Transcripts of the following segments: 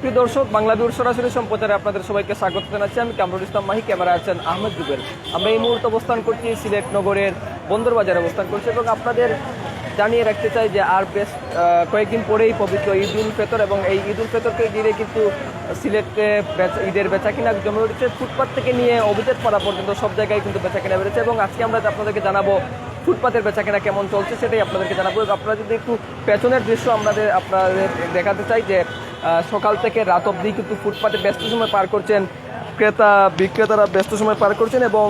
প্রিয় দর্শক, বাংলা দূর সরাসরি সম্প্রচারে আপনাদের সবাইকে স্বাগত জানাচ্ছি। আমি কামরুল ইসলাম মাহি, ক্যামেরা আছেন আহমেদ জুবেল। আমরা এই মুহূর্তে অবস্থান করছি সিলেট নগরের বন্দরবাজারে অবস্থান করছি এবং আপনাদের জানিয়ে রাখতে চাই যে আর বেশ কয়েকদিন পরেই পবিত্র ঈদ উল ফিতর এবং এই ঈদ উল ফিতরকে ঘিরে কিন্তু সিলেটে ঈদের বেচাকিনা জমে উঠেছে। ফুটপাত থেকে নিয়ে অভিজাত পাড়া পর্যন্ত সব জায়গায় কিন্তু বেচাকিনা বেড়েছে এবং আজকে আমরা আপনাদেরকে জানাবো ফুটপাতের বেচাকেনা কেমন চলছে, সেটাই আপনাদেরকে জানাবো। আপনারা যদি একটু পেছনের দৃশ্য আপনাদের দেখাতে চাই যে সকাল থেকে রাত অবধি কিন্তু ফুটপাতে ব্যস্ত সময় পার করছেন ক্রেতা বিক্রেতারা, ব্যস্ত সময় পার করছেন এবং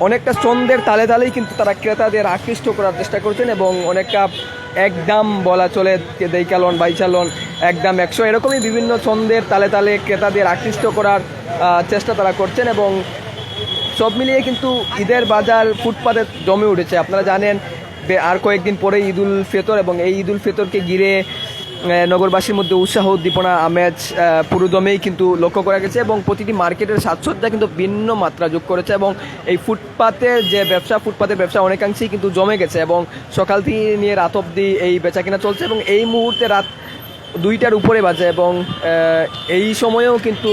অনেকটা চন্দের তালে তালেই কিন্তু তারা ক্রেতাদের আকৃষ্ট করার চেষ্টা করছেন এবং অনেকটা একদম বলা চলে, দেইকালন বাইচালন একদম 100 এরকমই বিভিন্ন ছন্দের তালে তালে ক্রেতাদের আকৃষ্ট করার চেষ্টা তারা করছেন এবং সব মিলিয়ে কিন্তু ঈদের বাজার ফুটপাতে জমে উঠেছে। আপনারা জানেন আর কয়েকদিন পরে ঈদ উল ফিতর এবং এই ঈদ উল ফিতরকে ঘিরে নগরবাসীর মধ্যে উৎসাহ উদ্দীপনা আমেজ পুরো দমেই কিন্তু লক্ষ্য করা গেছে এবং প্রতিটি মার্কেটের সাজসজ্জা কিন্তু ভিন্ন মাত্রা যোগ করেছে এবং এই ফুটপাতের যে ব্যবসা, ফুটপাতের ব্যবসা অনেকাংশেই কিন্তু জমে গেছে এবং সকাল থেকে নিয়ে রাত অবধি এই বেচাকেনা চলছে এবং এই মুহূর্তে রাত 2টার উপরে বাজে এবং এই সময়েও কিন্তু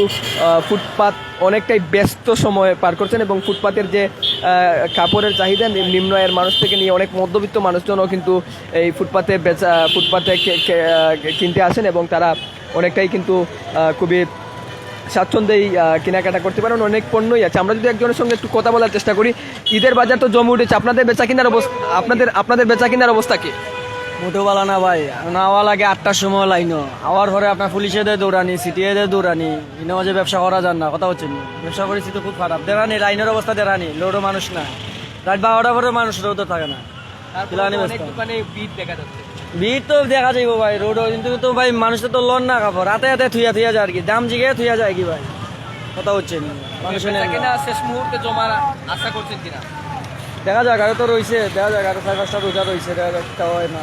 ফুটপাত অনেকটাই ব্যস্ত সময় পার করছেন এবং ফুটপাতের যে কাপড়ের চাহিদা নিম্ন আয়ের মানুষ থেকে নিয়ে অনেক মধ্যবিত্ত মানুষজনও কিন্তু এই ফুটপাতে কিনতে আসেন এবং তারা অনেকটাই কিন্তু খুবই স্বাচ্ছন্দ্যেই কেনাকাটা করতে পারেন। অনেক পণ্যই আছে। আমরা যদি একজনের সঙ্গে একটু কথা বলার চেষ্টা করি, ঈদের বাজার তো জমে উঠেছে, আপনাদের বেচা কিনার অবস্থা আপনাদের বেচা কিনার অবস্থা কি? মোটোবালা না ভাই, নাওয়া লাগে 8টার সময় লাইনও আওয়ার পরে আপনার পুলিশেদের দৌড়ানি, সিটিএদের দৌড়ানি, ইনো মাঝে ব্যবসা করা যান না। কথা হচ্ছে ব্যবসা পরিস্থিতি খুব খারাপ। দেরানি লাইনের অবস্থা, দেরানি লোডও মানুষ না, রাত 12টার পরে মানুষ রোদও থাকে না। ভিড় তো দেখা যাইব ভাই রোডও, কিন্তু তো ভাই মানুষের তো লোন না কাপড় হাতে হাতে থুয়া থুয়া যায় আর কি, দাম জিগে থুয়া যায় কি ভাই। কথা হচ্ছে মানুষের শেষ মুহূর্তে জমার আশা করছেন কিনা দেখা যাক। আরো তো রয়েছে, দেখা যাক আরো 4-5টা রোজা রয়েছে, দেখা যাক হয় না।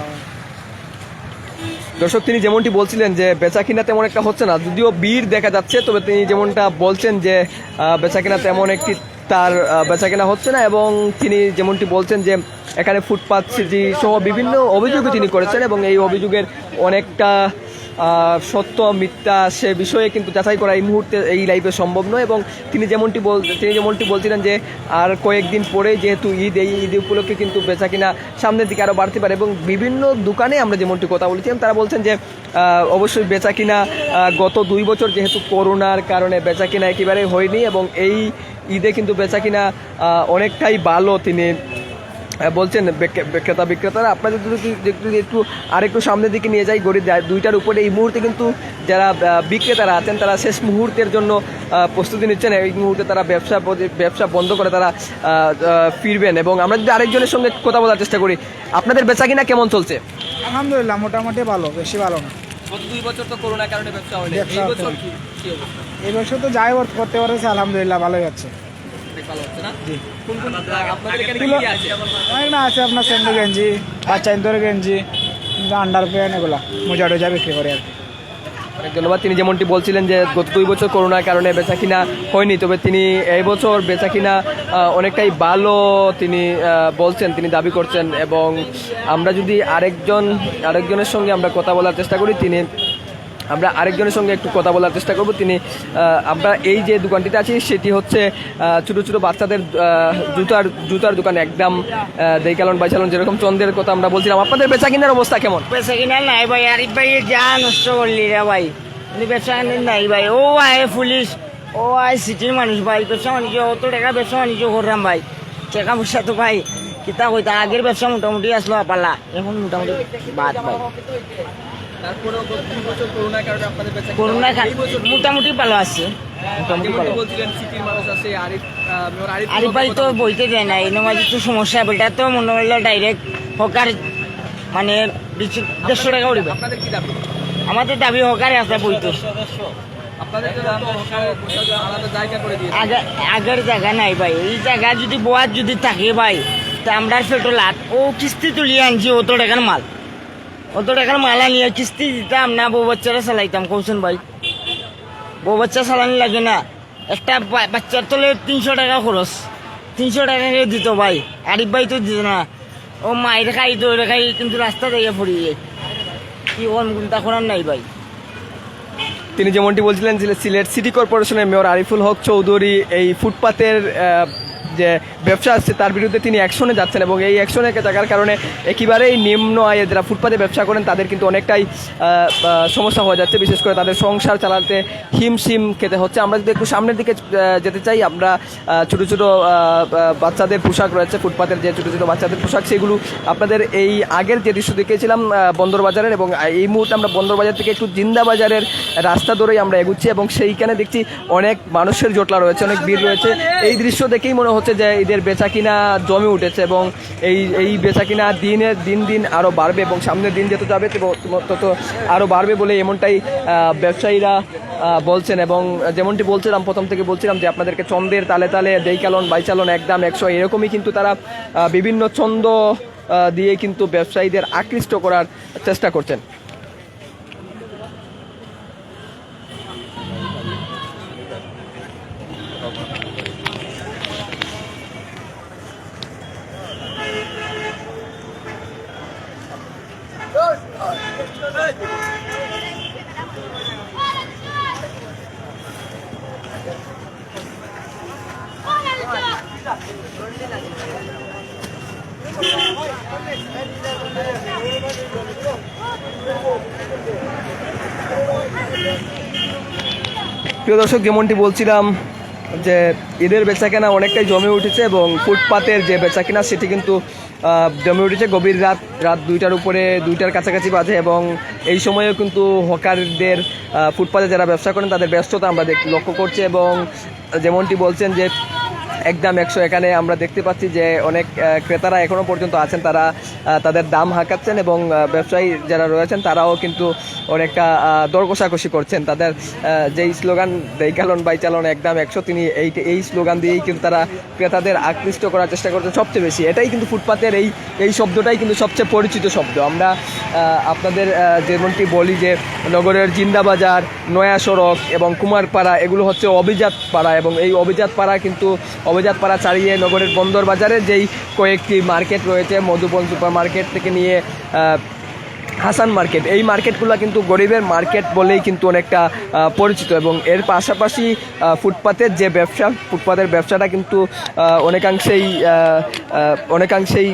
দর্শক, তিনি যেমনটি বলছিলেন যে বেচা কিনা তেমন একটা হচ্ছে না, যদিও ভিড় দেখা যাচ্ছে, তবে তিনি যেমনটা বলছেন যে বেচা কিনা তেমন একটি তার বেচা কেনা হচ্ছে না এবং তিনি যেমনটি বলছেন যে এখানে ফুটপাত সিটি সহ বিভিন্ন অভিযোগও তিনি করেছেন এবং এই অভিযোগের অনেকটা সত্য মিথ্যা সে বিষয়ে কিন্তু যাচাই করা এই মুহূর্তে এই লাইভে সম্ভব নয় এবং তিনি যেমনটি বলছিলেন যে আর কয়েকদিন পরে যেহেতু ঈদ, এই ঈদ উপলক্ষে কিন্তু বেচা কিনা সামনের দিকে আরও বাড়তে পারে এবং বিভিন্ন দোকানে আমরা যেমনটি কথা বলেছিলাম তারা বলছেন যে অবশ্যই বেচা কিনা গত 2 বছর যেহেতু করোনার কারণে বেচা কিনা একেবারেই হয়নি এবং এই ঈদে কিন্তু বেচা কিনা অনেকটাই ভালো তিনি বলছেন ক্রেতা বিক্রেতারা। আপনাদের যদি একটু আরেকটু সামনের দিকে নিয়ে যাই, গড়ি 2টার উপরে এই মুহূর্তে কিন্তু যারা বিক্রেতারা আছেন তারা শেষ মুহূর্তের জন্য প্রস্তুতি নিচ্ছেন। এই মুহূর্তে তারা ব্যবসা বন্ধ করে তারা ফিরবেন এবং আমরা যদি আরেকজনের সঙ্গে কথা বলার চেষ্টা করি, আপনাদের বেচা কিনা কেমন চলছে? আলহামদুলিল্লাহ মোটামুটি ভালো, বেশি ভালো না। গত 2 বছর তো করোনার কারণে ব্যবসা হয়নি, এই বছর তো যাই করতে পারছে, আলহামদুলিল্লাহ ভালোই হচ্ছে। অনেক না আছে আপনার স্যান্ডো গেঞ্জি, বাচ্চা ইন্দোর গেঞ্জি, আন্ডার প্যান্ট, এগুলা মোজা টোজা বিক্রি করে আর কি। অনেক ধন্যবাদ। তিনি যেমনটি বলছিলেন যে গত 2 বছর করোনার কারণে বেচা কিনা হয়নি, তবে তিনি এই বছর বেচা কিনা অনেকটাই ভালো তিনি বলছেন, তিনি দাবি করছেন এবং আমরা যদি আরেকজনের সঙ্গে আমরা কথা বলার চেষ্টা করি, আমরা আরেকজনের সঙ্গে একটু কথা বলার চেষ্টা করব। আমরা এই যে দোকানটিতে আছি সেটি হচ্ছে ছোটো ছোটো বাচ্চাদের জুতার দোকান, একদম দেইকালন বাইচালন যেরকম চন্দ্রের কথা আমরা বলছিলাম। আপনাদের বেচা কিনার অবস্থা কেমন? বেচা কিনা নাই ভাই, আরিফ ভাই যা নষ্ট করলি রে ভাই, ব্যবসা নাই ভাই। ও আয় পুলিশ, ও আয় সিটির মানুষ ভাই, ব্যবসা বাণিজ্য অত টাকা ব্যবসা বাণিজ্য করলাম ভাই, টাকা পয়সা তো ভাই কিতা কইতা আগের ব্যবসা মোটামুটি আসলো পালা, এখন মোটামুটি বাদ ভাই। করোনার মোটামুটি ভালো আছে, আরিফ ভাই তো বইতে দেয় না, এই মাঝে তো সমস্যা বলটা তো মনে হইলে ডাইরেক্ট হকার মানে 150 টাকা উঠবে। আমাদের দাবি হকারে আছে বইতে, আগের জায়গা নাই ভাই। এই জায়গা যদি বোয়ার যদি থাকে ভাই, তা আমরা পেট্রোল ও কিস্তি তুলিয়ে আনছি অত টাকার মালা নিয়ে কিস্তি দিতাম না, বউ বাচ্চারা চালাইতাম। কৌশন ভাই, বউ বাচ্চা চালানি লাগে না, একটা বাচ্চার তলে 300 টাকা খরচ, 300 টাকা দিত ভাই। আরিফ ভাই তো দিত না, ও মায়ের খাই তো খাই, কিন্তু রাস্তা যাইয়া পড়ি কি কোনটা করার নাই ভাই। তিনি যেমনটি বলছিলেন যে সিলেট সিটি কর্পোরেশনের মেয়র আরিফুল হক চৌধুরী এই ফুটপাতের যে ব্যবসা আছে তার বিরুদ্ধে তিনি অ্যাকশনে যাচ্ছেন এবং এই অ্যাকশনে থাকার কারণে একেবারেই নিম্ন আয়ে যারা ফুটপাতে ব্যবসা করেন তাদের কিন্তু অনেকটাই সমস্যা হয়ে যাচ্ছে, বিশেষ করে তাদের সংসার চালাতে হিমশিম খেতে হচ্ছে। আমরা যদি একটু সামনের দিকে যেতে চাই, আমরা ছোটো ছোটো বাচ্চাদের পোশাক রয়েছে, ফুটপাতের যে ছোটো ছোটো বাচ্চাদের পোশাক, সেগুলো আপনাদের এই আগের যে দৃশ্য দেখিয়েছিলাম বন্দরবাজারের, এবং এই মুহূর্তে আমরা বন্দরবাজার থেকে একটু জিন্দাবাজারের রাস্তা ধরেই আমরা এগুচ্ছি এবং সেইখানে দেখছি অনেক মানুষের জটলা রয়েছে, অনেক ভিড় রয়েছে। এই দৃশ্য দেখেই মনে হচ্ছে যে এদের বেচাকিনা জমে উঠেছে এবং এই বেচাকিনা দিন দিন আরও বাড়বে এবং সামনের দিন যত যাবে তত আরও বাড়বে বলে এমনটাই ব্যবসায়ীরা বলছেন। এবং যেমনটি বলছিলাম, প্রথম থেকে বলছিলাম যে আপনাদেরকে ছন্দের তালে তালে দেইকালন বাইচালন একদম 100 এরকমই কিন্তু তারা বিভিন্ন ছন্দ দিয়ে কিন্তু ব্যবসায়ীদের আকৃষ্ট করার চেষ্টা করছেন। প্রিয় দর্শক, যেমনটি বলছিলাম যে ঈদের বেচাকেনা অনেকটাই জমে উঠেছে এবং ফুটপাতের যে বেচাকেনা সেটি কিন্তু জমে উঠেছে। গভীর রাত 2টার উপরে, 2টার কাছাকাছি বাজে এবং এই সময়েও কিন্তু হকারদের ফুটপাতে যারা ব্যবসা করেন তাদের ব্যস্ততা আমরা লক্ষ্য করছি। এবং যেমনটি বলছেন যে একদম 100, এখানে আমরা দেখতে পাচ্ছি যে অনেক ক্রেতারা এখনও পর্যন্ত আছেন, তারা তাদের দাম হাঁকাচ্ছেন এবং ব্যবসায়ী যারা রয়েছেন তারাও কিন্তু অনেকটা দর কষাকষি করছেন। তাদের যেই স্লোগান দেইকালন বাইচালন একদম 100, তিনি এই স্লোগান দিয়েই কিন্তু তারা ক্রেতাদের আকৃষ্ট করার চেষ্টা করছেন সবচেয়ে বেশি। এটাই কিন্তু ফুটপাতের এই শব্দটাই কিন্তু সবচেয়ে পরিচিত শব্দ। আমরা আপনাদের যেমনটি বলি যে নগরের জিন্দাবাজার, নয়া সড়ক এবং কুমারপাড়া এগুলো হচ্ছে অভিজাত পাড়া এবং এই অভিজাত পাড়া কিন্তু অভিজাত পাড়া ছাড়িয়ে নগরের বন্দর বাজারে যেই কয়েকটি মার্কেট রয়েছে, মধুবন সুপার মার্কেট থেকে নিয়ে হাসান মার্কেট, এই মার্কেটগুলো কিন্তু গরিবের মার্কেট বলেই কিন্তু অনেকটা পরিচিত। এবং এর পাশাপাশি ফুটপাতের যে ব্যবসা, ফুটপাতের ব্যবসাটা কিন্তু অনেকাংশেই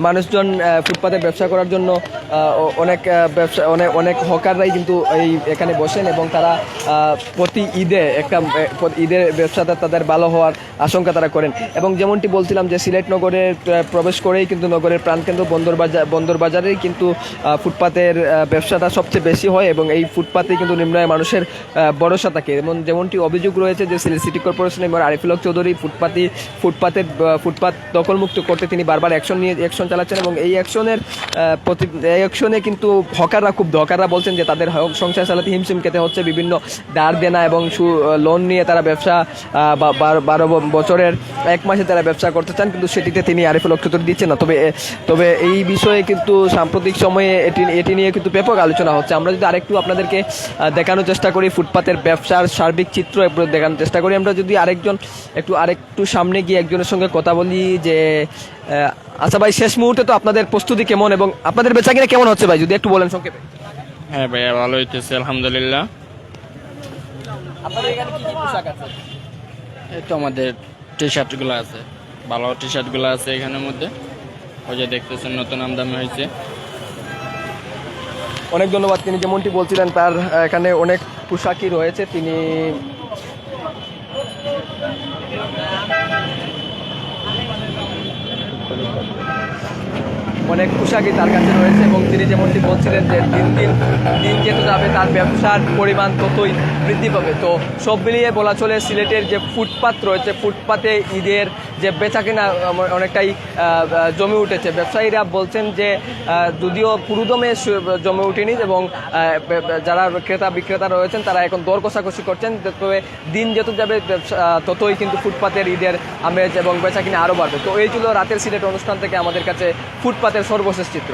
মানুষজন ফুটপাতে ব্যবসা করার জন্য অনেক হকাররাই কিন্তু এখানে বসেন এবং তারা প্রতি ঈদের ব্যবসাটা তাদের ভালো হওয়ার আশঙ্কা তারা করেন। এবং যেমনটি বলছিলাম যে সিলেট নগরে প্রবেশ করেই কিন্তু নগরের প্রাণকেন্দ্র বন্দরবাজারেই কিন্তু ফুটপাতের ব্যবসাটা সবচেয়ে বেশি হয় এবং এই ফুটপাতেই কিন্তু নিম্ন আয়ের মানুষের ভরসা থাকে। এবং যেমনটি অভিযোগ রয়েছে যে সিলেট সিটি কর্পোরেশনের মেয়র আরিফুল হক চৌধুরী ফুটপাত দখলমুক্ত করতে তিনি বারবার অ্যাকশন চালাচ্ছেন এবং এই অ্যাকশনে কিন্তু হকাররা বলছেন যে তাদের সংসার চালাতে হিমশিম খেতে হচ্ছে। বিভিন্ন ধার দেনা এবং লোন নিয়ে তারা ব্যবসা 12 বছরের 1 মাসে তারা ব্যবসা করতে চান, কিন্তু সেটিতে তিনি আরিফুল হক চৌধুরী দিচ্ছেন না। তবে এই বিষয়ে কিন্তু সাম্প্রতিক সময়ে এটি নিয়ে কিন্তু ব্যাপক আলোচনা হচ্ছে। আমরা যদি আরেকটু আপনাদেরকে দেখানোর চেষ্টা করি ফুটপাতের ব্যবসার সার্বিক চিত্র দেখানোর চেষ্টা করি, আমরা যদি আরেকটু সামনে গিয়ে একজনের সঙ্গে কথা বলি যে আচ্ছা ভাই, শেষ মুহূর্তে তো আপনাদের প্রস্তুতি কেমন এবং আপনাদের বেচাকেনা কেমন হচ্ছে ভাই, যদি একটু বলেন সংক্ষেপে। হ্যাঁ ভাইয়া, ভালো হইতেছে আলহামদুলিল্লাহ। আপনাদের এখানে কি কি পোশাক আছে? এই তো আমাদের টি শার্টগুলো আছে, ভালো টি শার্টগুলো আছে এখানের মধ্যে, ওই যে দেখতেছেন নতুন আমদানি হয়েছে। অনেক ধন্যবাদ। তিনি যেমনটি বলছিলেন তার এখানে অনেক পোশাকই রয়েছে, তিনি অনেক পোশাকই তার কাছে রয়েছে এবং তিনি যেমনটি বলছিলেন যে দিন যত যাবে তার ব্যবসার পরিমাণ ততই বৃদ্ধি পাবে। তো সব মিলিয়ে বলা চলে সিলেটের যে ফুটপাত রয়েছে, ফুটপাতে ঈদের যে বেচাকেনা অনেকটাই জমে উঠেছে। ব্যবসায়ীরা বলছেন যে যদিও পুরোদমে জমে উঠেনি এবং যারা ক্রেতা বিক্রেতা রয়েছেন তারা এখন দর কষাকষি করছেন, তবে দিন যত যাবে ততই কিন্তু ফুটপাতের ঈদের আমেজ এবং বেচাকেনা আরও বাড়বে। তো এই ছিল রাতের সিলেট অনুষ্ঠান থেকে আমাদের কাছে ফুটপাতের সর্বশেষ চিত্র।